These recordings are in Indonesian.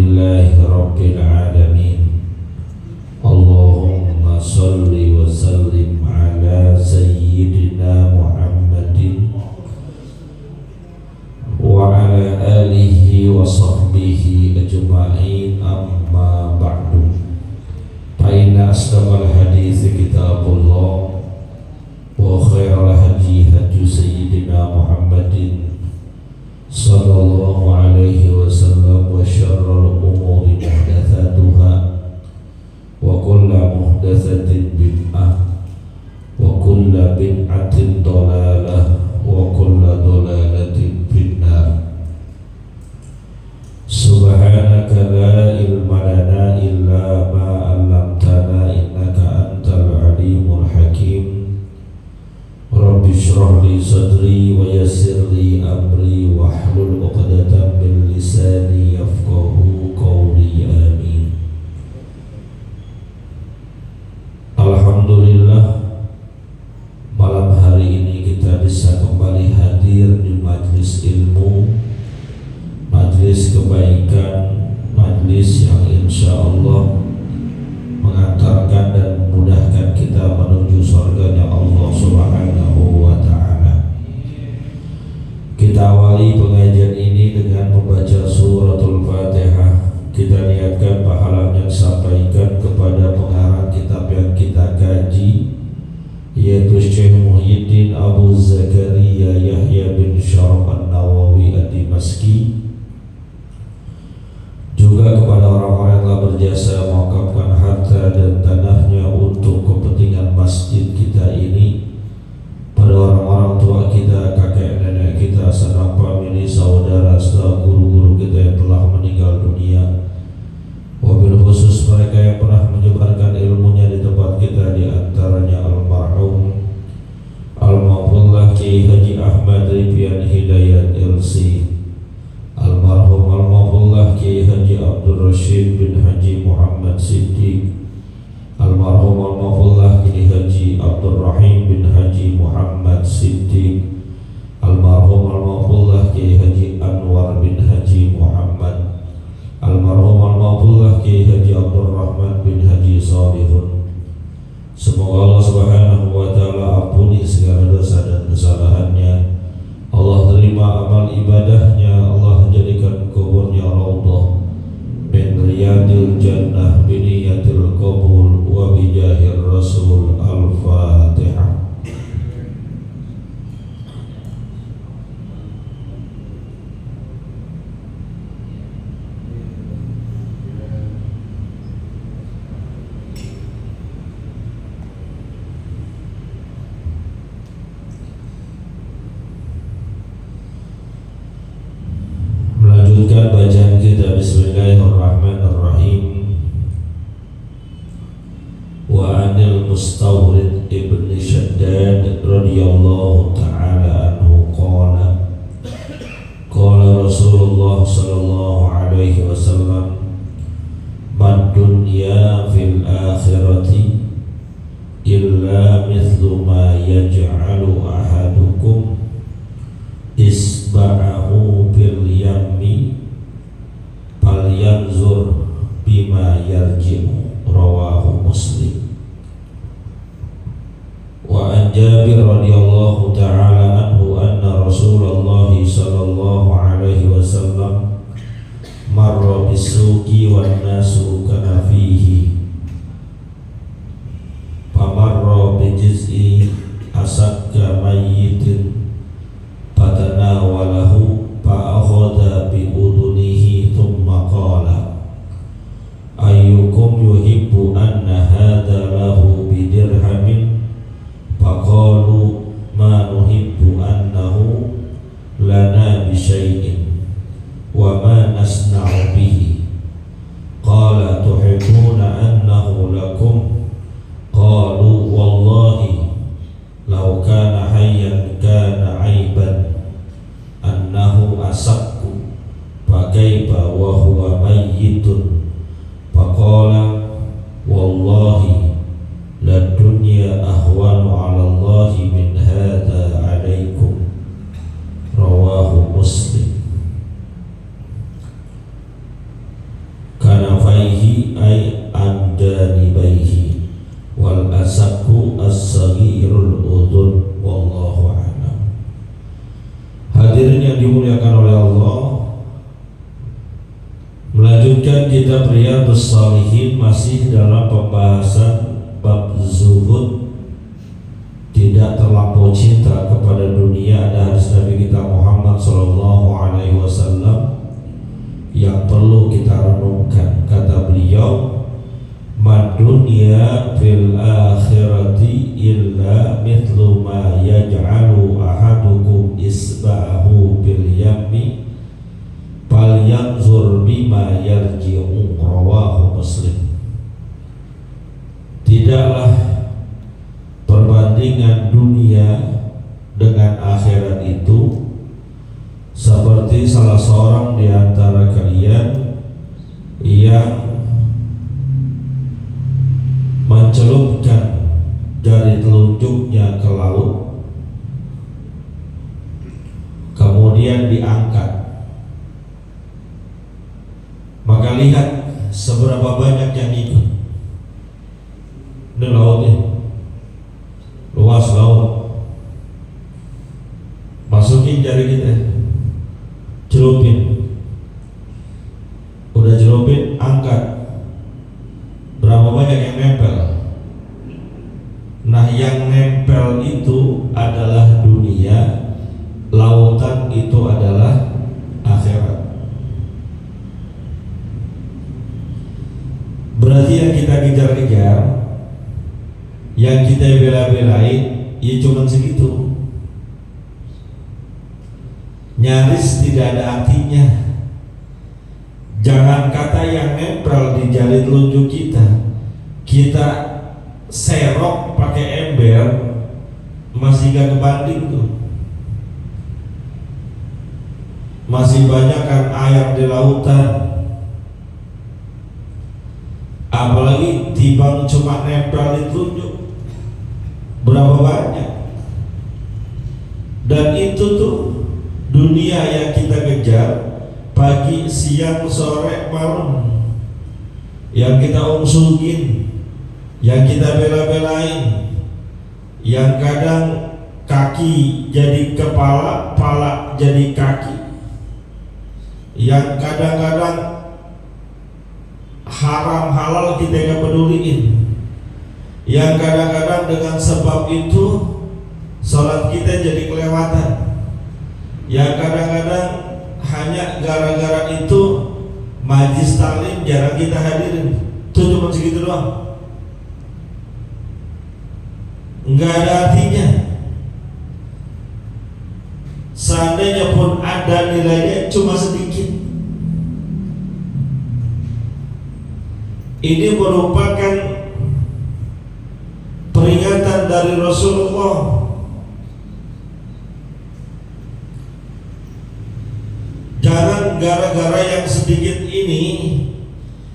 Alhamdulillahi Rabbil Alamin. Allahumma salli wa sallim ala Sayyidina Muhammadin wa ala alihi wa sahbihi ajma'in, amma ba'du. Fa inna asdaqal hadithi kitabullah wa khairal hadi hadi Sayyidina Muhammadin sallallahu alaihi wasallam, wa syarrul umuri muhdatsatuha wa kullu muhdatsatin bid'ah wa kullu bid'atin dhalalah wa kullu dhalalatin finnar. Subhanaka la ilma lana illa ma 'allamtana innaka antal alimul hakim. Rabbi shrah li sadri wa yassir li amri wahlul 'uqdatam min lisani yafqahu qawli. Amin. Alhamdulillah, malam hari ini kita bisa kembali hadir di majlis ilmu, majlis kebaikan, majlis yang insya Allah mengantarkan dan memudahkan kita menuju surganya Allah Subhanahu wa ta'ala. Kita awali pengajian ini dengan membaca suratul Fatihah. Kita niatkan pahala yang disampaikan kepada pengarang kitab yang kita kaji, yaitu Syekh Muhyiddin Abu Zakaria Yahya bin Syaraf An-Nawawi Ad-Dimashqi, juga kepada orang-orang yang telah berjasa mewakafkan harta dan tanahnya untuk kepentingan masjid kita ini, pada orang-orang tua kita, kakek nenek kita, sanak famili, saudara, serta guru-guru kita yang telah meninggal dunia, wabil khusus mereka yang pernah menyebarkan ilmunya di tempat kita, di antaranya almarhum Al-Mafullah Kiai Haji Ahmad Ripian Hidayat LC, almarhum Al-Mafullah Kiai Haji Abdul Rashid bin Haji Muhammad Siddiq, almarhum Al-Mafullah Kiai Haji Abdul Rahim bin Haji Muhammad Siddiq, almarhum Al-Mafullah Kiai Haji Anwar bin Haji Muhammad, almarhum Al-Mafullah Kiai Haji Abdul Rahman bin Haji Salihun. Semoga Allah Subhanahu wa ta'ala ampuni segala dosa dan kesalahannya, Allah terima amal ibadahnya, Allah jadikan kuburnya raudhah min riyadil jannah biniyatil qabul wa bijahir rasul. Al-Fatihah. Melanjutkan bacaan kita, bismillahirrahmanirrahim. Wa anil Mustawrid ibn Shaddad radhiyallahu ta'ala anhu qala Rasulullah sallallahu alaihi wasallam, mad dunya fil akhirati illa mithlu ma yaj'alu ahadukum isba'ahu bil yammi falyanzur bima yarji'u. Rawahu Muslim. Wa an Jabir radhiyallahu ta'ala anhu anna Rasulullah sallallahu alaihi wasallam marra bisuqi wan nasu kana fihi famarra bi jiz'i asakka mayyitin fatanawalahu fa'akhadha bi udunihi thumma qala ayyukum yuhibbu anna hadha lahu bi dirhamin faqalu ma nuhibbu annahu lana bi syai'in wa ma nasna'u bihi qala tuhibbuna annahu lakum qalu wallahi law kana hayyan kana aiban annahu asakku fakaifa wa huwa mayyitun faqala wallahi la dunya ahwanu ala Allahi min hadha alaikum. Rawahu Muslim. Hadirin yang dimuliakan oleh Allah, melanjutkan kitab Riyadhus Shalihin masih dalam pembahasan bab zuhud, tidak terlampau cinta kepada dunia. Ada hadis Nabi kita Muhammad SAW yang perlu kita renungkan. Kata beliau, "Man dunya fil akhirati illa mithlu ma yaj'alu ahadukum isba'ahu bil yammi falyanzur bima yarji'u." Rawahu Muslim. Tidaklah perbandingan dunia dengan akhirat itu seperti salah seorang di antara kalian yang mencelupkan jari telunjuknya ke laut, kemudian diangkat, maka lihat seberapa banyak yang ikut. Ini lautnya luas, laut. Masukin jari kita, celupin, udah celupin, angkat. Berapa banyak yang nempel? Nah, yang nempel itu adalah dunia, lautan itu adalah akhirat. Berarti yang kita kejar-kejar, yang kita bela-belain, ya cuma segitu. Nyaris tidak ada artinya. Jangan kata yang nempel di jari telunjuk kita serok pakai ember, masih gak kebanding tuh. Masih banyak kan air di lautan. Apalagi timbang cuma nempel di telunjuk, berapa banyak. Dan itu tuh dunia yang kita kejar, pagi, siang, sore, malam, yang kita ungsungin, yang kita bela-belain, yang kadang kaki jadi kepala, kepala jadi kaki, yang kadang-kadang haram halal kita gak peduliin, yang kadang-kadang dengan sebab itu sholat kita jadi kelewatan, yang kadang-kadang hanya gara-gara itu majlis taklim jarang kita hadirin. Itu cuma segitu doang, nggak ada artinya. Seandainya pun ada nilainya, cuma sedikit. Ini merupakan peringatan dari Rasulullah. Jangan gara-gara yang sedikit ini,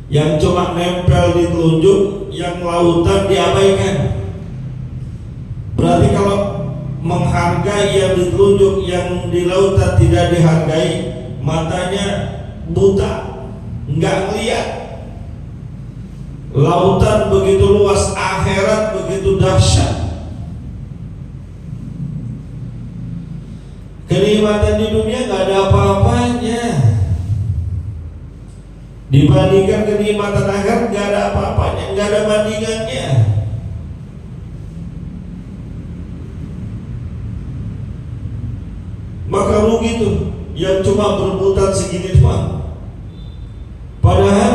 yang cuma nempel di telunjuk, yang lautan diabaikan. Berarti kalau menghargai yang di telunjuk, yang di lautan tidak dihargai, matanya buta, nggak ngeliat. Lautan begitu luas, akhirat begitu dahsyat. Kenikmatan di dunia nggak ada apa-apanya dibandingkan kenikmatan akhirat. Nggak ada apa-apanya, nggak ada bandingannya. Maka rugi tuh yang cuma berebutan segini doang. Padahal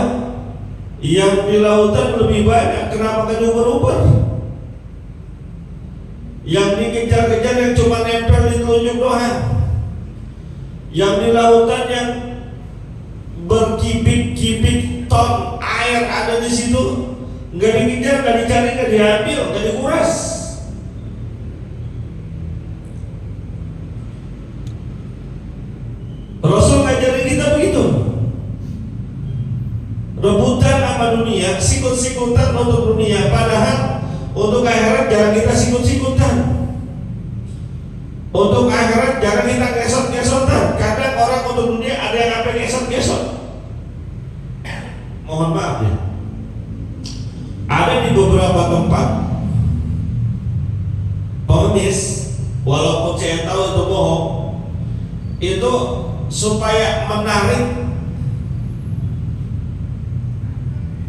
yang di lautan lebih banyak. Kenapa kan ubah-ubah? Yang dikejar-kejar yang cuma nempel di telunjuk doang. Yang di lautan yang berkibik-kibik ton air ada di situ, nggak dikejar, nggak dicari, nggak diambil, nggak dikuras. Rasul ngajarin kita begitu. Rebutan sama dunia, sikut-sikutan untuk dunia, padahal untuk akhirat jangan kita sikut-sikutan. Untuk akhirat jangan kita gesot-gesotan. Kadang orang untuk dunia ada yang sampai gesot-gesot. Mohon maaf ya, ada di beberapa tempat pengemis, walaupun saya tahu itu bohong, itu supaya menarik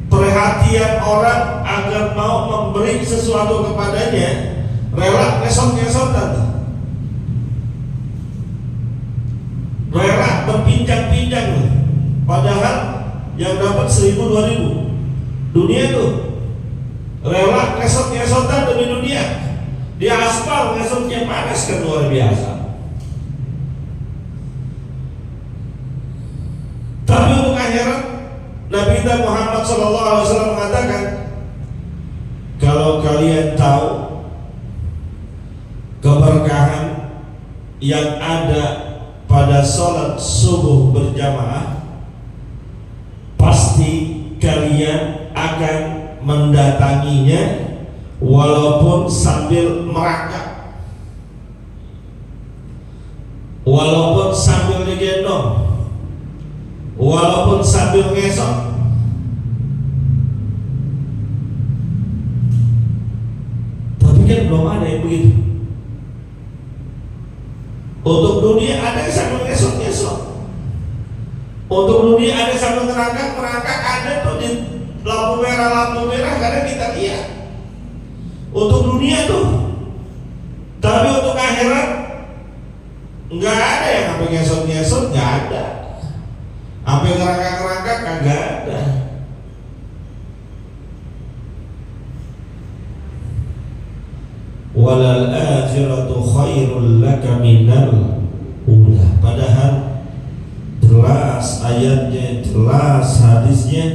perhatian orang agar mau memberi sesuatu kepadanya, rela ngesot-ngesotan, rela berpinjang-pinjang, padahal yang dapat 1.000-2.000. Dunia tuh rela ngesot-ngesotan demi dunia. Di aspal ngesotnya panas kan luar biasa. Tapi untuk akhirat, Nabi kita Muhammad SAW mengatakan, kalau kalian tahu keberkahan yang ada pada sholat subuh berjamaah, pasti kalian akan mendatanginya walaupun sambil merangkak, walaupun sambil digendong, walaupun sambil ngesot. Tapi kan belum ada yang begitu. Untuk dunia ada yang sambil ngesot-ngesot, untuk dunia ada yang sambil merangkak ada tuh di lampu merah kadang kita lihat. Untuk dunia tuh. Tapi untuk akhirat nggak ada yang sampai ngesot-ngesot, nggak ada. Sampai ngerangkak kagak ada. Walal akhiratu khairul laka minal ula. Padahal jelas ayatnya, jelas hadisnya,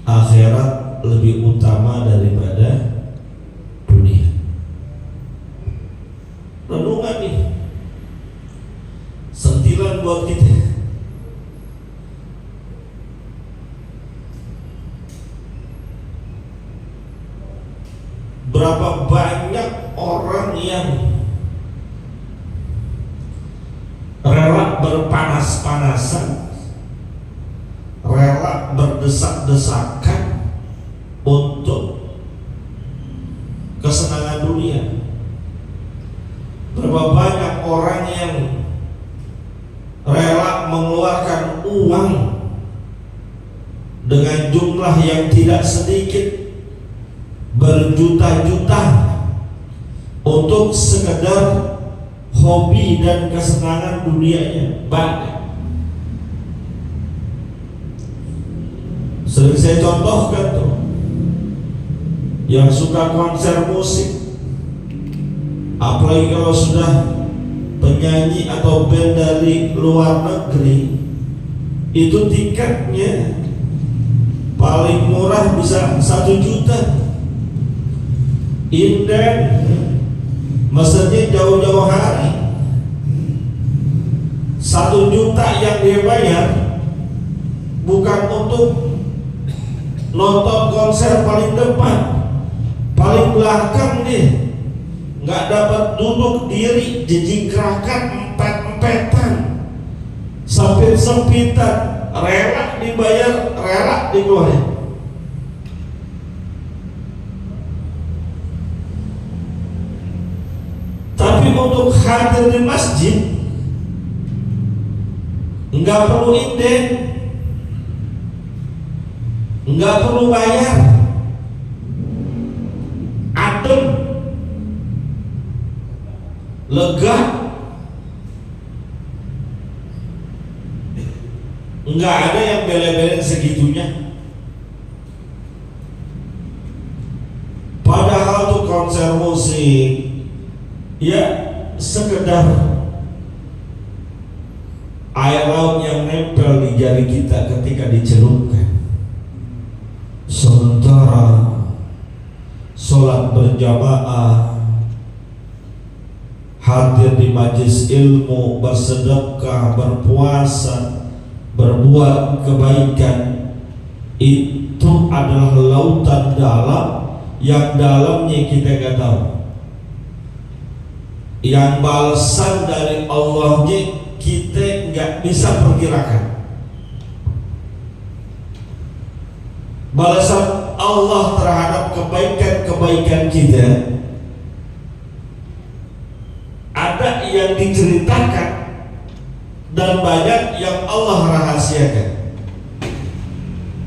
akhirat lebih utama daripada dunia. Renungan nih, sentilan buat kita. Berapa banyak orang yang rela berpanas-panasan, rela berdesak-desakan untuk kesenangan dunia. Berapa banyak orang yang rela mengeluarkan uang dengan jumlah yang tidak sedikit, berjuta-juta, untuk sekedar hobi dan kesenangan dunianya. Banyak. Sering saya contohkan tuh, yang suka konser musik, apalagi kalau sudah penyanyi atau band dari luar negeri, itu tiketnya paling murah bisa 1 juta. Inden maksudnya jauh-jauh hari. 1 juta yang dia bayar bukan untuk nonton konser paling depan, paling belakang dia, nggak dapat duduk diri, jejikrakan, empet-empetan, sempit-sempitan, rela dibayar, rela dikeluarin. Tapi untuk hadir di masjid nggak perlu inden, nggak perlu bayar, adem, lega, nggak ada yang bela-belain segitunya. Padahal tuh konser musik ya sekedar air laut yang nempel di jari kita ketika dicelupkan. Sementara sholat berjamaah, hadir di majelis ilmu, bersedekah, berpuasa, berbuat kebaikan, itu adalah lautan dalam yang dalamnya kita nggak tahu. Yang balasan dari Allahnya kita nggak bisa perkirakan. Balasan Allah terhadap kebaikan-kebaikan kita ada yang diceritakan dan banyak yang Allah rahasiakan.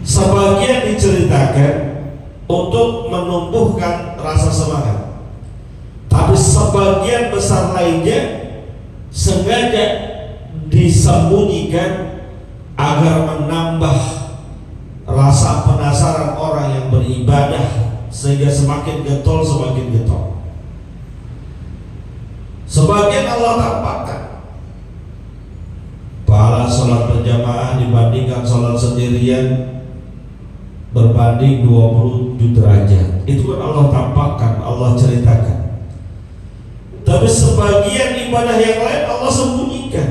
Sebagian diceritakan untuk menumbuhkan rasa semangat, tapi sebagian besar lainnya sengaja disembunyikan agar menambah rasa penasaran orang yang beribadah, sehingga semakin getol semakin getol. Sebagian Allah tampakkan pahala sholat berjamaah dibandingkan sholat sendirian berbanding 27 derajat. Itu kan Allah tampakkan, Allah ceritakan. Tapi sebagian ibadah yang lain Allah sembunyikan.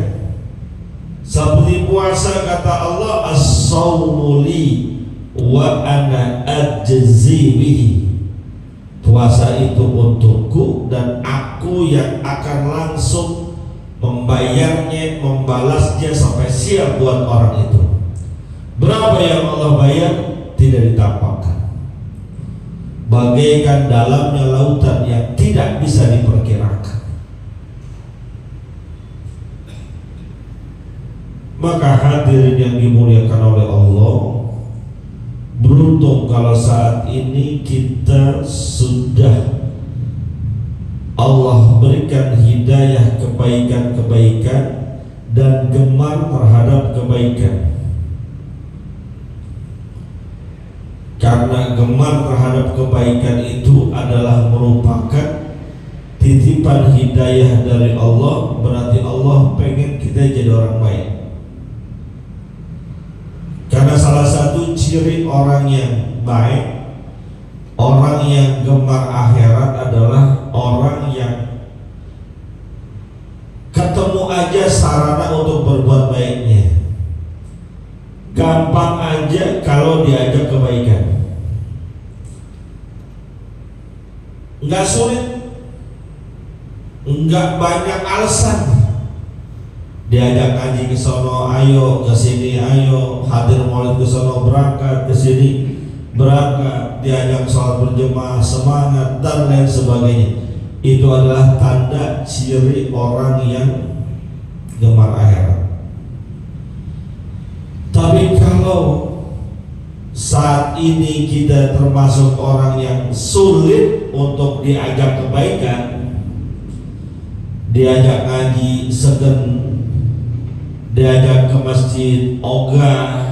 Seperti puasa, kata Allah, as-shawmu li wa ana ajzi bihi. Puasa itu untukku dan aku yang akan langsung membayarnya, membalasnya sampai siap buat orang itu. Berapa yang Allah bayar tidak ditampakkan. Bagaikan dalamnya lautan yang tidak bisa diperkirakan. Maka hadirin yang dimuliakan oleh Allah, beruntung kalau saat ini kita sudah Allah berikan hidayah kebaikan-kebaikan dan gemar terhadap kebaikan. Karena gemar terhadap kebaikan itu adalah merupakan titipan hidayah dari Allah. Berarti Allah pengen kita jadi orang baik. Karena salah satu ciri orang yang baik, orang yang gemar akhirat adalah orang yang ketemu aja sarana untuk berbuat baiknya. Gampang aja kalau diajak kebaikan. Enggak sulit, enggak banyak alasan. Diajak ngaji ke sono, ayo ke sini, ayo hadir maulid ke sono, berangkat ke sini, berangkat. Diajak sholat berjemaah, semangat dan lain sebagainya. Itu adalah tanda ciri orang yang gemar akhirat. Tapi kalau saat ini kita termasuk orang yang sulit untuk diajak kebaikan, diajak ngaji segen, diajak ke masjid ogah,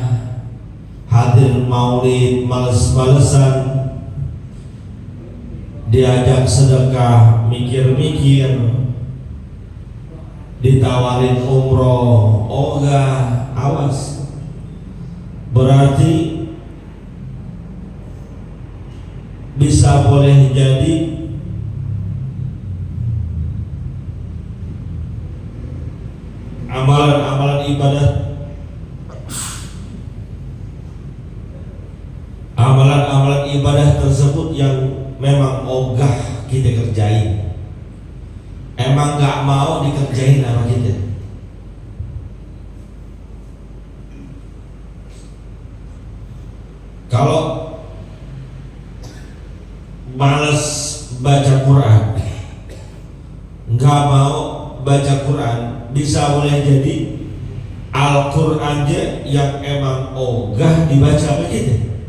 hadir maulid males-malesan, diajak sedekah mikir-mikir, ditawarin umroh ogah, awas. Berarti bisa boleh jadi amalan-amalan ibadah, amalan-amalan ibadah tersebut yang memang ogah kita kerjain, emang gak mau dikerjain sama kita. Kalau malas baca Quran, nggak mau baca Quran, bisa boleh jadi Al-Quran aja yang emang ogah dibaca begitu.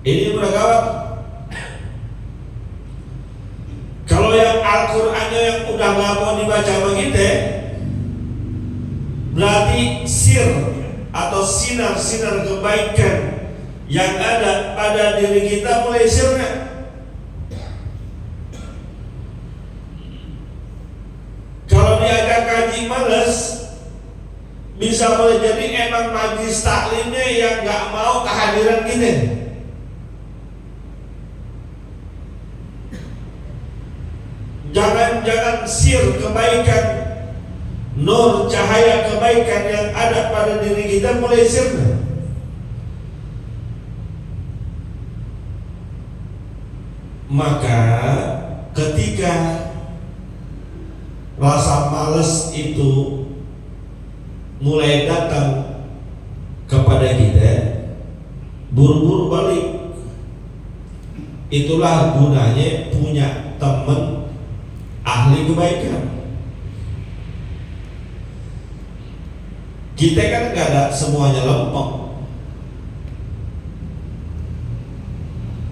Ini beragawat. Kalau yang Al-Qurannya yang udah nggak mau dibaca begitu, berarti sir atau sinar-sinar kebaikan yang ada pada diri kita mulai sirna. Kalau diajak kaji males, bisa boleh jadi emang majlis taklimnya yang nggak mau kehadiran kita. Jangan-jangan sir kebaikan, nur cahaya kebaikan yang ada pada diri kita mulai sirna. Maka ketika rasa malas itu mulai datang kepada kita, buru-buru balik. Itulah gunanya punya teman ahli kebaikan. Kita kan gak ada semuanya lempeng.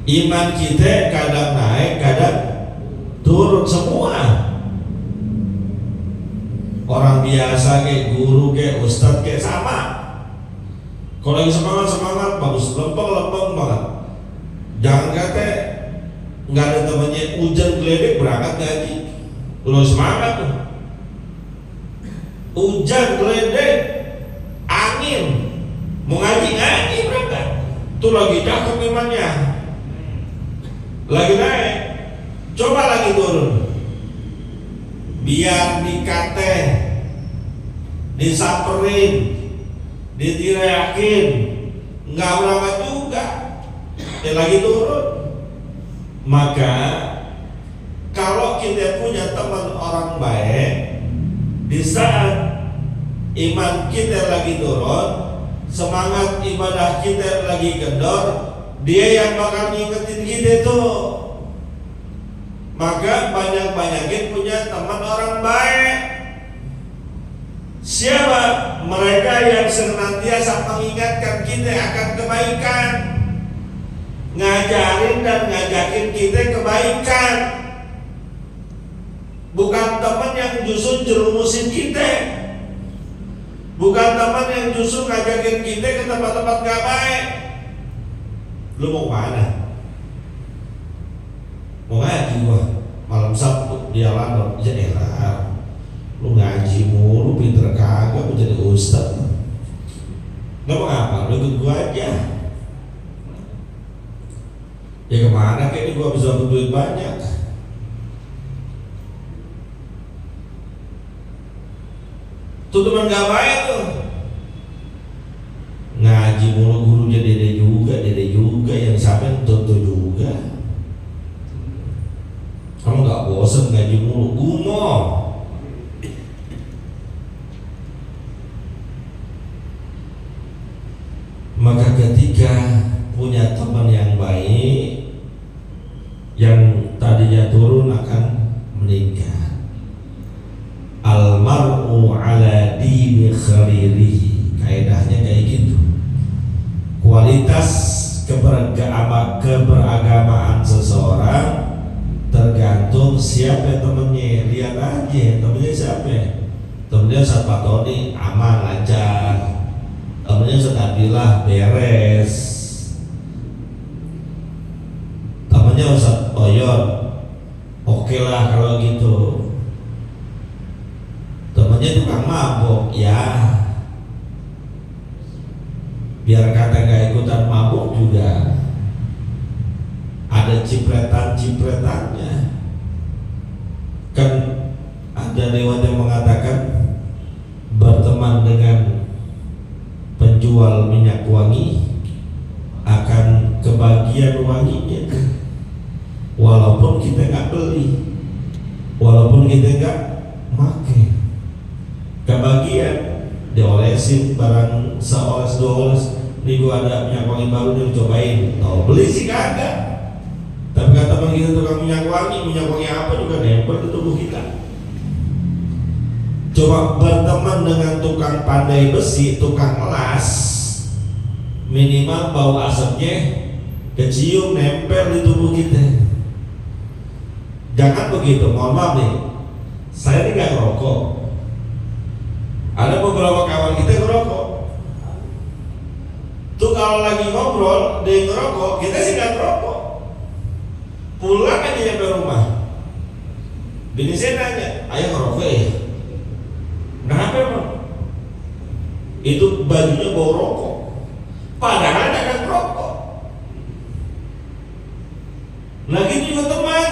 Iman kita kadang naik, kadang turun semua. Orang biasa kayak guru, kayak ustadz, kayak sama. Kalau lagi semangat bagus, lempeng banget. Jangan kata nggak ada temannya hujan geledek berangkat ngaji, lo semangat tuh. Hujan geledek, angin, mau ngaji berangkat. Tuh lagi cakep imannya, lagi naik, coba lagi turun. Biar dikate, disamperin, ditirayakin, nggak berangkat juga, lagi turun. Maka kalau kita punya teman orang baik, di saat iman kita lagi turun, semangat ibadah kita lagi kendor, dia yang bakal ngingetin kita tuh. Maka banyak-banyakin punya teman orang baik. Siapa? Mereka yang senantiasa mengingatkan kita akan kebaikan, ngajarin dan ngajakin kita kebaikan. Bukan teman yang justru jerumusin kita, bukan teman yang justru ngajakin kita ke tempat-tempat gak baik. Lu mau kemana? Mau ngaji gua malam Sabtu di Al-Anwar. Ya elah, lu ngaji mulu pinter kagak, lu jadi ustad. Gak mau ngapa, lu ikut gua aja. Ya kemana kayak ini gua bisa dapat duit banyak. Tuh teman gak baik tuh, ngaji mulu gurunya dede juga yang sampai tentu juga. Kamu gak bosan ngaji mulu, gumoh. Maka ketika punya teman yang baik, yang tadinya turun akan meningkat. Almar'u ala dini khalilihi, kaidahnya kayak gitu. Kualitas keberagamaan seseorang tergantung siapa temennya. Lihat aja temennya siapa. Temennya Ustaz Patoni aman lancar, temennya Ustaz Abdillah beres, temennya Ustaz Toyon oke lah kalau gitu. Temennya tukang mabok, ya biar kata gak ikutan mabok juga ada cipretan-cipretannya. Kan ada lewat yang mengatakan berteman dengan penjual minyak wangi akan kebagian wanginya. Walaupun kita gak beli, walaupun kita gak make, kebagian. Diolesin barang seoles dua oles. Ini gua ada minyak wangi baru, dia cobain. Tahu beli sih kagak. Tapi kata teman kita tukang minyak wangi apa juga nempel di tubuh kita. Coba berteman dengan tukang pandai besi, tukang melas, minimal bau asapnya kecium nempel di tubuh kita. Jangan begitu, mohon maaf nih, saya ini gak ngerokok. Ada beberapa kawan kita ngerokok. Tuh kalau lagi ngobrol, dia ngerokok, kita sih gak ngerokok. Pulang aja nyampe rumah, bini saya nanya, ayah ngerokok ya? Kenapa emang? Itu bajunya bau rokok, padahal dia kan ngerokok. Nah gitu juga teman.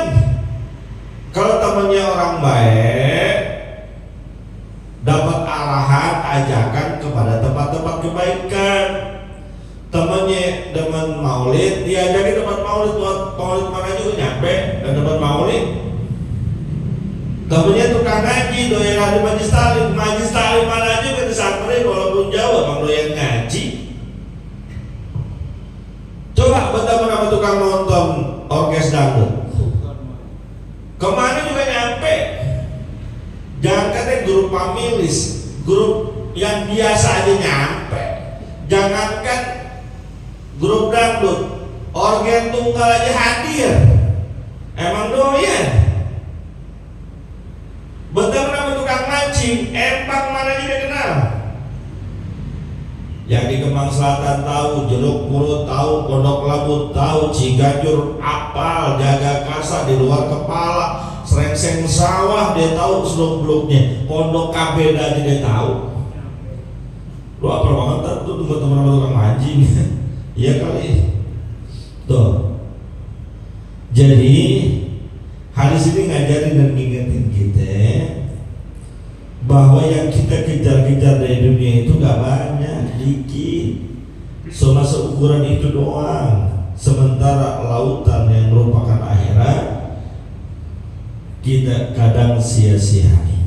Kalau temannya orang baik, dapat arahan, ajakan kepada tempat-tempat kebaikan. Temannya demen maulid, diajakin tempat maulid, buat maulid mana juga nyampe dan tempat maulid. Temennya tukang ngaji, doyan ada majlis taklim mana juga disamperin walaupun jauh, emang doyan ngaji. Coba berteman sama tukang nonton orkes dangdut, kemana juga nyampe. grup pamilis, grup yang biasa aja nyampe. Jangankan grup dangdut, organ tunggal aja hadir. Emang doyan. Betul nama tukang mancing, empang mana dia kenal? Yang di Kemang Selatan tahu, Jeruk Purut tahu, Pondok Labu tahu, Ciganjur apal, Jagakarsa di luar kepala, Serengseng Sawah dia tahu seluk-beluknya, Pondok Kabeda aja dia tahu. Lu apa banget tuh teman-teman tukang mancing? Iya kali. Tuh. Jadi hadis ini ngajarin dan ngingetin kita bahwa yang kita kejar-kejar dari dunia itu gak banyak, dikit. Cuma seukuran itu doang. Sementara lautan yang merupakan akhirat kita kadang sia-siai.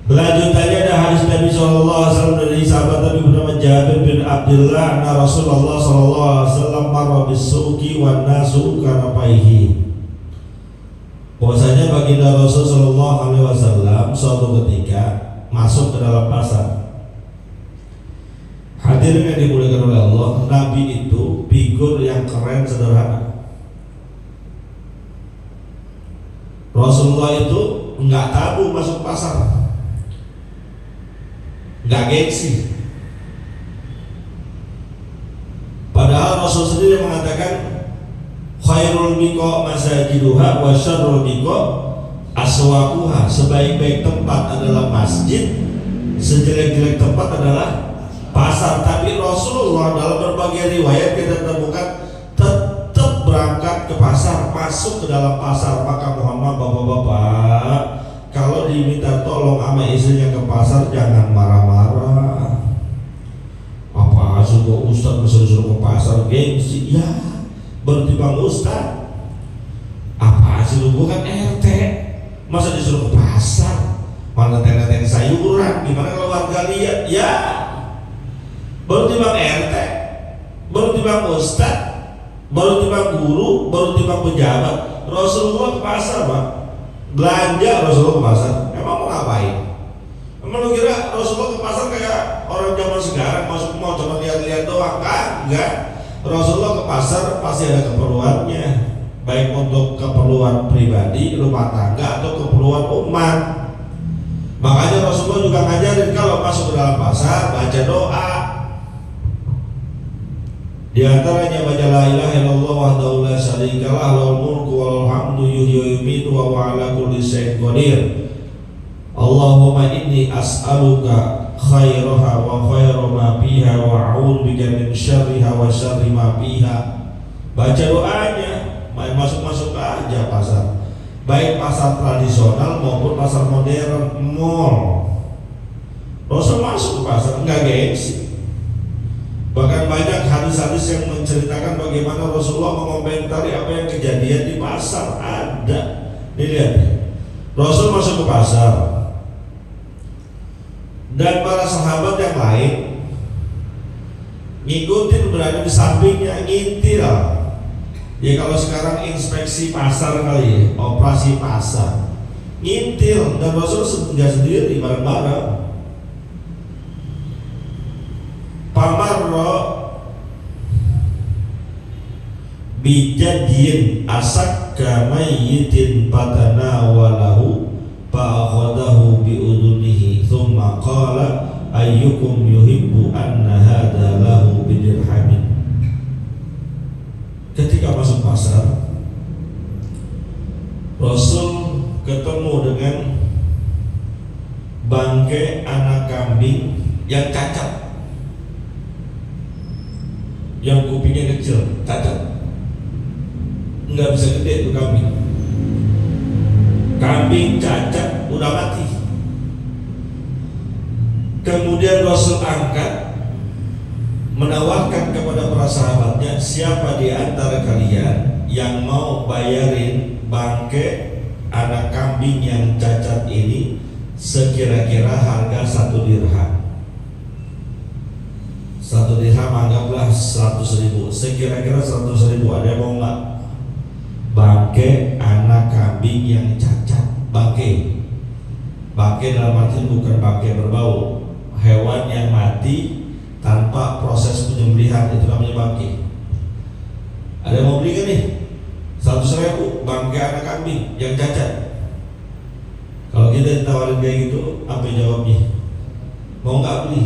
Lanjutannya ada hadis Nabi SAW dari sahabat Nabi bernama Jabir bin Abdullah, anna Rasulullah SAW marra bis-suqi wan nasu kanapaihi. Bahwasanya baginda Rasul Sallallahu Alaihi Wasallam suatu ketika masuk ke dalam pasar. Hadirin yang dimuliakan oleh Allah, Nabi itu figur yang keren sederhana. Rasulullah itu nggak tabu masuk pasar, nggak gengsi. Padahal Rasul sendiri mengatakan khairul biqa masajiduha wa syarrul biqa aswaquha. Sebaik-baik tempat adalah masjid, sejelek-jelek tempat adalah pasar. Tapi Rasulullah dalam berbagai riwayat kita temukan tetap berangkat ke pasar, masuk ke dalam pasar. Maka mohon maaf bapak-bapak, kalau diminta tolong sama istrinya ke pasar jangan marah-marah. Apa suruh Ustaz suruh ke pasar gengsi? Ya baru timbang Ustaz. Apa sih lu bukan RT, masa disuruh ke pasar? Mana tenda-tenda sayuran, gimana kalau warga lihat? Ya baru timbang RT, baru timbang Ustaz, baru timbang guru, baru timbang pejabat. Rasulullah ke pasar Pak, belanja. Rasulullah ke pasar, emang mau ngapain? Emang lu kira Rasulullah ke pasar kayak orang zaman sekarang masuk mall cuma lihat-lihat doang? Enggak. Rasulullah ke pasar pasti ada keperluannya, baik untuk keperluan pribadi, rumah tangga, atau keperluan umat. Makanya Rasulullah juga ngajarin kalau masuk ke dalam pasar baca doa. Di antaranya baca la ilaha illallah wahdahu la syarikalah lahul mulku wa lahul hamdu yuhyi wa yumiitu wa huwa ala kulli syai'in qadir. Allahumma inni as'aluka khairaha wa khairu ma fiha wa a'udzu bika min syarriha wa syarri ma fiha. Baca doanya, main masuk-masuk aja pasar, baik pasar tradisional maupun pasar modern, mall. Rasul masuk ke pasar enggak gengsi. Bahkan banyak hadis-hadis yang menceritakan bagaimana Rasulullah mengomentari apa yang kejadian di pasar. Ada, dilihat Rasul masuk ke pasar dan para sahabat yang lain ngikutin, berada di sampingnya, ngintil. Ya kalau sekarang inspeksi pasar kali ya, operasi pasar, ngintil. Dan Rasul nggak sendiri, bareng-bareng. Pamarro bijadin asak kamayyitin patana walahu fa'akhadahu bi'udunihi thumma qala ayyukum yuhibbu anna hadha lahu bidirhamin. Ketika masuk pasar, Rasul ketemu dengan bangkai anak kambing yang cacat, yang kupingnya kecil, cacat, nggak bisa gede tuh kambing. Kambing cacat udah mati. Kemudian Rasul angkat, menawarkan kepada para sahabatnya, siapa di antara kalian yang mau bayarin bangkai anak kambing yang cacat ini sekira-kira harga 1 dirham. 1 dirham anggaplah 100.000, sekira-kira 100.000. Ada yang mau nggak? Bangkai anak kambing yang cacat, bangkai Bangkai dalam arti bukan bangkai berbau, hewan yang mati tanpa proses penyembelihan, itu namanya bangkai. Ada yang mau beli kan nih? 100.000 bangkai anak kambing yang cacat. Kalau kita ditawarin kayak gitu, apa jawabnya? Mau nggak beli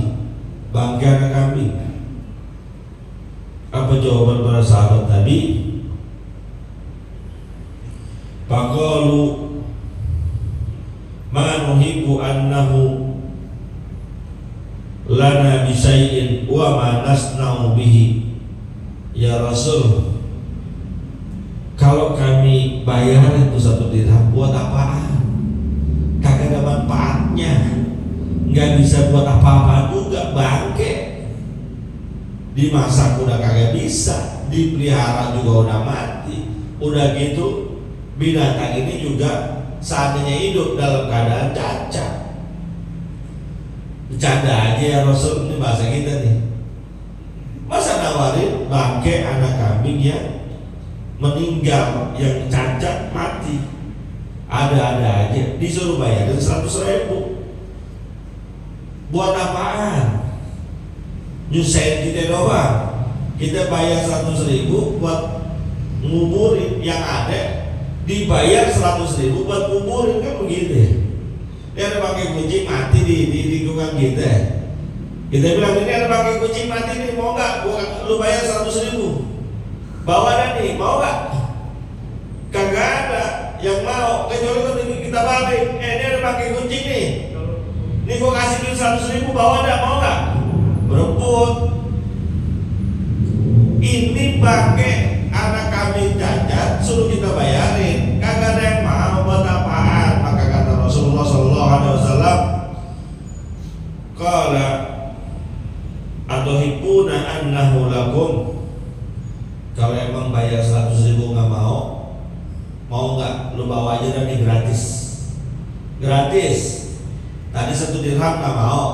bangkai anak kambing? Apa jawaban para sahabat Nabi? Faqalu ma nuhibbu annahu lana bisyai'in wa ma nasna'u bihi. Ya Rasul, kalau kami bayar itu 1 dirham buat apaan? Kagak ada manfaatnya, nggak bisa buat apa-apa juga. Bangke dimasak udah kagak bisa, dipelihara juga udah mati. Udah gitu binatang ini juga seandainya hidup dalam keadaan cacat. Bercanda aja ya Rasul, ini bahasa kita nih. Masa nawarin bangke anak kambing yang meninggal, yang cacat mati? Ada-ada aja, disuruh bayarin 100.000. Buat apaan? Nyusahin kita doang. Kita bayar 100.000 buat nguburin, yang ada dibayar 100.000 buat nguburin, kan begitu. Dia ada pakai kucing mati di lingkungan kita. Kita bilang ini ada pakai kucing mati nih, mau nggak? Lu bayar 100.000. Bawa dah nih, mau nggak? Kagak ada yang mau, kecuali kalau kita balik. Ini ada pakai kucing nih. Ini gua kasih duit 100.000, bawa dah, mau nggak? Berebut. Ini pakai anak kami cacat, suruh kita bayarin. Kagak ada yang mau, buat apaan? Maka kata Rasulullah SAW, qala atuhibbuna annahu lakum. Kalau emang bayar 100.000 nggak mau nggak? Lu bawa aja dan ini gratis. Tadi 1 dirham nggak mau,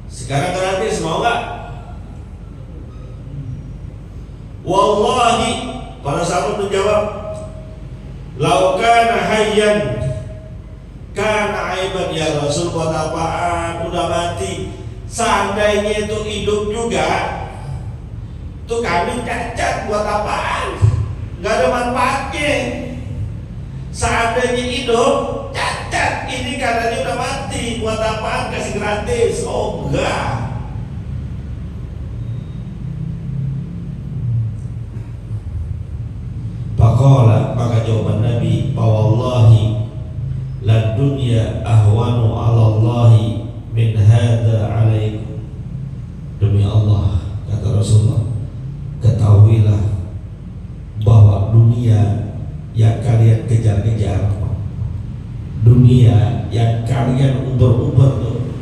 sekarang gratis, mau nggak? Wallahi, para sahabat menjawab, lau kana hayyan kana aiban ya Rasul. Buat apaan? Udah mati. Seandainya itu hidup juga, tuh kami cacat, buat apaan? Gak ada manfaatnya. Seandainya hidup cacat, ini karenanya udah mati, buat apaan kasih gratis? Oh enggak. Faqala, maka jawaban Nabi, wallahi la dunya ahwanu 'ala Allahi min hadza 'alaikum. Demi Allah, kata Rasulullah, ketahuilah bahwa dunia yang kalian kejar-kejar, dunia yang kalian uber-uber tuh,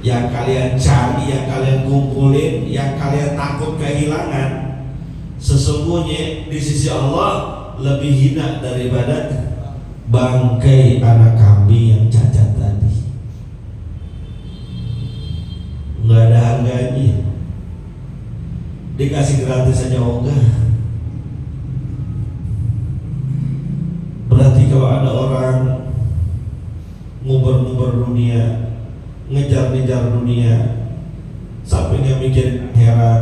yang kalian cari, yang kalian kumpulin, yang kalian takut kehilangan, sesungguhnya di sisi Allah lebih hina daripada bangkai anak kambing yang cacat tadi. Nggak ada harganya, dikasih gratis aja ogah. Berarti kalau ada orang nguber-nguber dunia, ngejar-ngejar dunia, sampai nggak mikirin akhirat,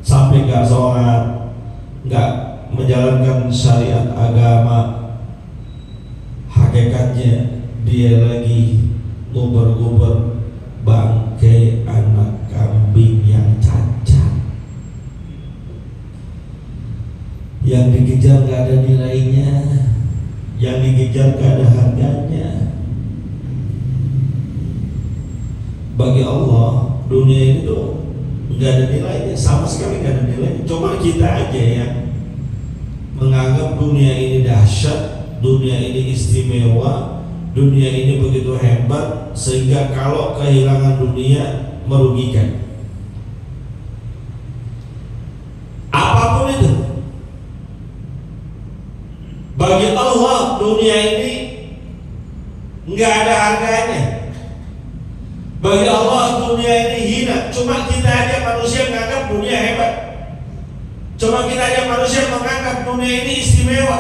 sampai nggak sholat, nggak menjalankan syariat agama, hakikatnya dia lagi nguber-nguber bangkai anak kambing yang cacat. Yang dikejar nggak ada nilainya, yang dikejar nggak ada harganya. Bagi Allah dunia ini tuh nggak ada nilainya, sama sekali nggak ada nilainya. Cuma kita aja yang menganggap dunia ini dahsyat, dunia ini istimewa, dunia ini begitu hebat, sehingga kalau kehilangan dunia merugikan. Apapun itu, bagi Allah dunia ini nggak ada harganya. Bagi Allah dunia ini hina. Cuma kita aja manusia menganggap dunia hebat. Cuma kita aja manusia menganggap dunia ini istimewa.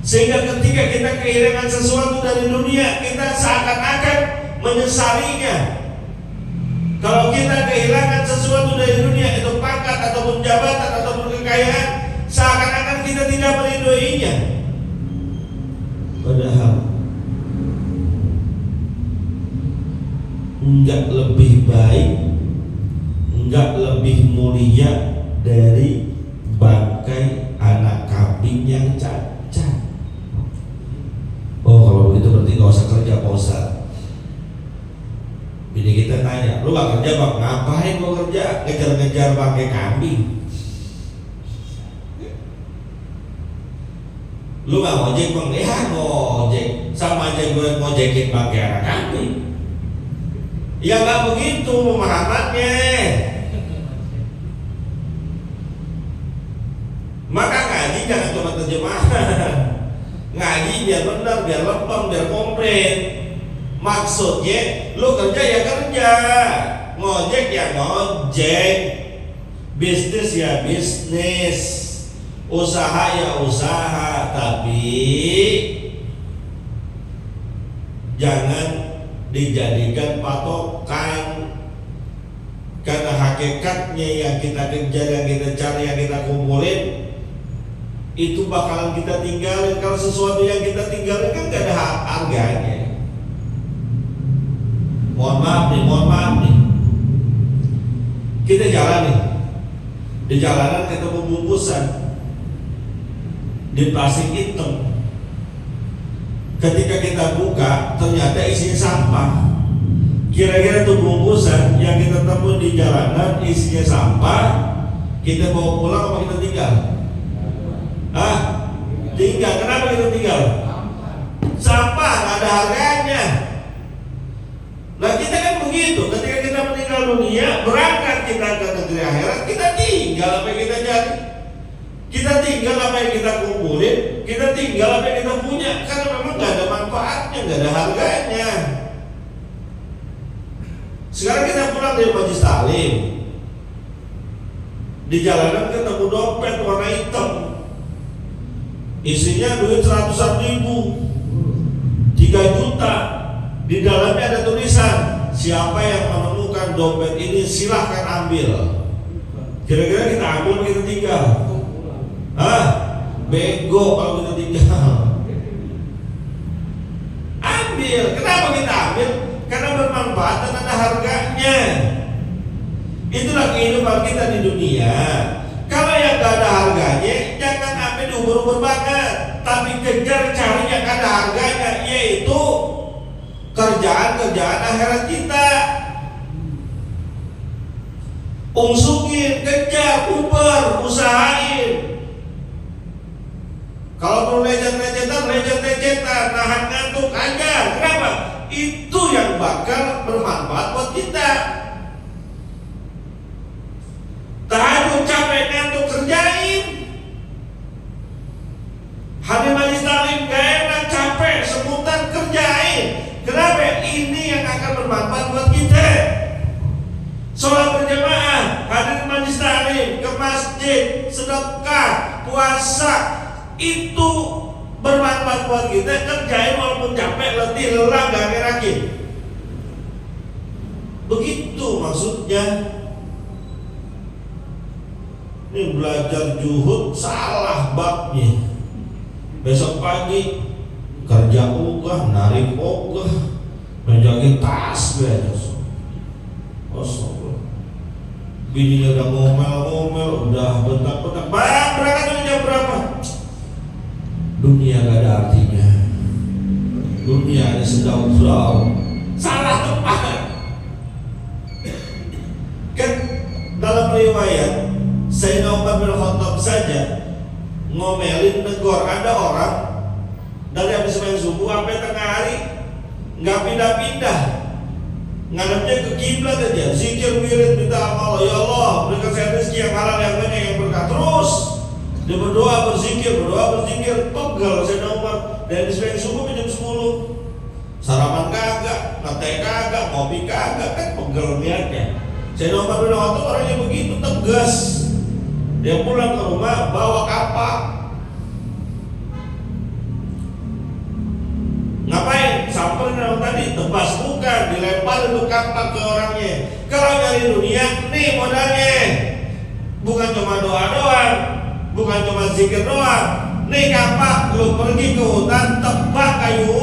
Sehingga ketika kita kehilangan sesuatu dari dunia, kita seakan-akan menyesalinya. Kalau kita kehilangan sesuatu dari dunia, itu pangkat ataupun jabatan ataupun kekayaan, seakan-akan kita tidak meridhoinya. Padahal enggak lebih baik, enggak lebih mulia dari bangkai anak kambing yang cacat. Oh, kalau begitu berarti gak usah kerja, Pak Ustaz. Bini kita tanya, lu gak kerja Bang? Ngapain lu kerja? Ngejar-ngejar bangkai kambing. Lu gak ngojek Bang? Ya ngojek. Sama aja gue ngojekin bangkai anak kambing. Ya gak begitu pemahamannya. Maka ngaji jangan cuma terjemahan. Ngaji biar benar, biar lempeng, biar komplit. Maksudnya lu kerja ya kerja, ngojek ya ngojek, bisnis ya bisnis, usaha ya usaha. Tapi jangan dijadikan patokan, karena hakikatnya yang kita kejar, yang kita cari, yang kita kumpulin itu bakalan kita tinggalin. Kalau sesuatu yang kita tinggalin kan gak ada harganya. Mohon maaf nih, kita jalan nih, di jalanan ketemu bungkusan di plastik hitam. Ketika kita buka, ternyata isinya sampah. Kira-kira tuh bungkusan yang kita temui di jalanan isinya sampah, kita bawa pulang apa kita tinggal? Tinggal. Kenapa kita tinggal? Sampah, gak ada harganya. Nah kita kan begitu, ketika kita meninggal dunia, berangkat kita ke negeri akhirat, kita tinggal apa yang kita cari, kita tinggal apa yang kita kumpulin, kita tinggal apa yang kita punya, karena memang gak ada manfaatnya, gak ada harganya. Sekarang kita pulang dari majelis taklim, di jalanan ketemu dompet warna hitam, isinya duit 100.000, 3 juta. Di dalamnya ada tulisan, siapa yang menemukan dompet ini silahkan ambil. Kira-kira kita ambil atau kita tinggal? Bego kalau kita tinggal. Ambil. Kenapa kita ambil? Karena bermanfaat dan ada harganya. Itulah kehidupan kita di dunia. Kalau yang gak ada harganya, jangan ambil diubur-ubur banget, tapi kejar cari yang ada harganya, yaitu kerjaan-kerjaan akhirat kita. Ungsukin, kejar, uber, usahain. Kalau perlu lecet-lecetan, nahan ngantuk aja. Kenapa? Itu yang bakal bermanfaat buat kita. Tahajud capek ngantuk kerjain. Hadir majelis taklim gak enak capek sebutan kerjain. Kenapa? Ini yang akan bermanfaat buat kita. Sholat berjamaah, hadir majelis taklim, ke masjid, sedekah, puasa, itu bermanfaat buat kita. Kerjain walaupun capek, letih, lelah, gak ngerakin. Begitu maksudnya. Ini belajar juhud salah babnya. Besok pagi kerja ogah, narik ogah, menjaga tas beres. Bininya udah ngomel-ngomel, udah bentak-bentak. Bang, berangkat dari jam berapa? Dunia gak ada artinya. Dunia ada sedau-sedau. Salah tepat. Kan dalam riwayat Sayyidina Umar bin Khattab saja ngomelin, negor, ada orang dari habis main subuh sampai tengah hari nggak pindah-pindah, ngadepnya ke kiblat aja, zikir wirid minta amal, ya Allah berikan saya rezeki yang halal, yang banyak, yang berkah. Terus dia berdoa berzikir, pegel Sayyidina Umar dari habis main subuh jam 10, sarapan kagak, ngeteh kagak, ngopi kagak, kan pegel niatnya. Sayyidina Umar bin Khattab orangnya begitu tegas. Dia pulang ke rumah bawa kapak. ditebas, bukan, dilempar untuk kampak ke orangnya. Kalau nyari dunia, nih modalnya. Bukan cuma doa doang, bukan cuma zikir doang. Nih kampak, lu pergi ke hutan, tebak kayu,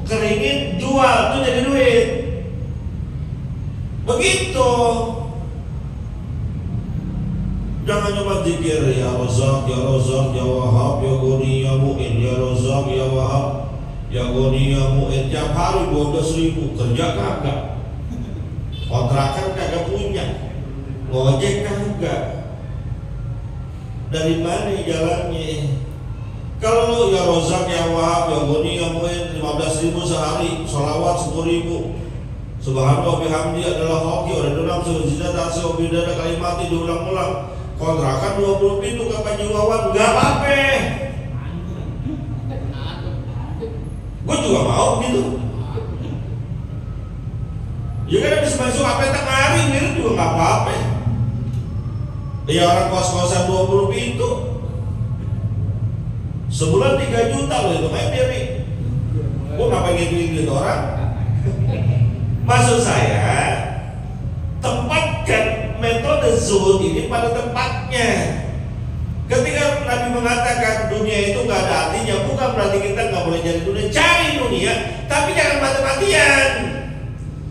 keringin, jual, tuh jadi duit. Begitu. Jangan cuma zikir, ya Razak, ya Razak, ya Wahab, ya Ghani, ya Mu'in, ya Razak, ya Wahab, ya Ghani, ya Mu'in. Tiap hari 12.000, kerja kagak, kontrakan kagak punya, ngojek kagak. Dari mana jalannya? Kalau lu ya Razak, ya Wahab, ya Ghani, ya Mu'in 15.000 sehari, sholawat 10.000, subhanallah bihamdi adalah hoki, ada dalam sejida tasih obidana kalimati diulang-ulang. Kontrakan 20 pintu ke Panjiwawan, gak apa-apa. Gue juga mau gitu. Ya kan habis masuk apa tak hari mirip juga gak apa-apa. Ya orang kos-kosan 20 pintu, sebulan 3 juta loh itu main diri. Gue gak pengen duit orang. Maksud saya, tempatkan metode zuhud ini pada tempatnya. Ketika Nabi mengatakan dunia itu gak ada artinya, bukan berarti kita gak boleh cari dunia. Cari dunia, tapi jangan mati-matian.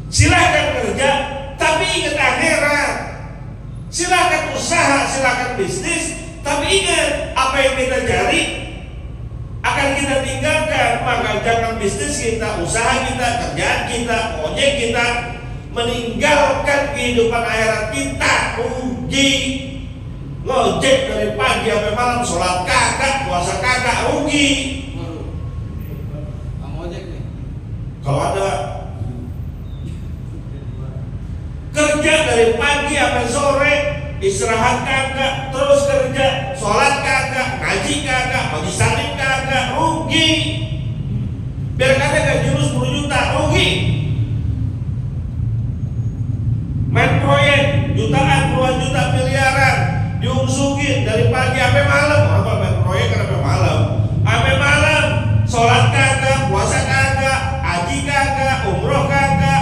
Silahkan kerja, tapi ingat akhirat. Silahkan usaha, silahkan bisnis, tapi ingat apa yang kita cari akan kita tinggalkan. Maka jangan bisnis kita, usaha kita, kerjaan kita, ojek kita, meninggalkan kehidupan akhirat kita. Rugi. Ngojek dari pagi sampai malam, sholat kagak, puasa kagak, rugi. Ojek nih. Kalau ada kerja dari pagi sampai sore, istirahat kagak, terus kerja, sholat kagak, ngaji kagak, majlis taklim kagak, rugi. Biar kata gaji lu 10 juta, rugi. Main proyek jutaan, puluhan juta, miliaran, diungsukin dari pagi sampai malam. Apa main proyek kan sampai malam? Sampai malam, sholat kagak, puasa kagak, haji kagak, umroh kagak,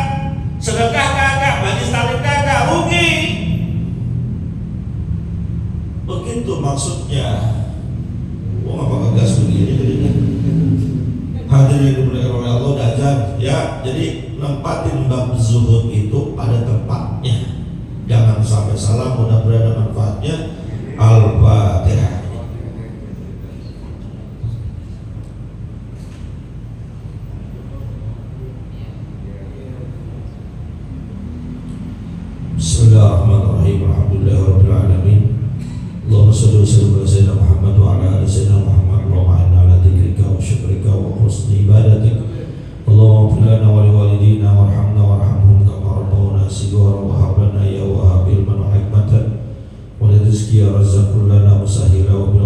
sedekah kagak, majlis taklim kagak, rugi. Begitu maksudnya. Gua ngapa ngegas begini jadinya? Hadirin dimuliakan oleh Allah dan ya, jadi nempatin bab zuhud itu pada tempatnya. Jangan sampai salah, mudah-mudahan ada manfaatnya. Al-Fatihah. Bismillahirrahmanirrahim. Alhamdulillahirabbil alamin. Allahumma shalli wa sallim ala sayyidina Muhammad wa ala ali sayyidina Muhammad. Allahumma inna ala dzikrika wa syukrika wa husni ibadatik. Allahumma ighfir lana wa liwalidina warhamna warhamhum kama rabbawna shighara wa hab lana ya wahhab ilman wa hikmatan wa rizqi ya razzaq lana musahhila wa bil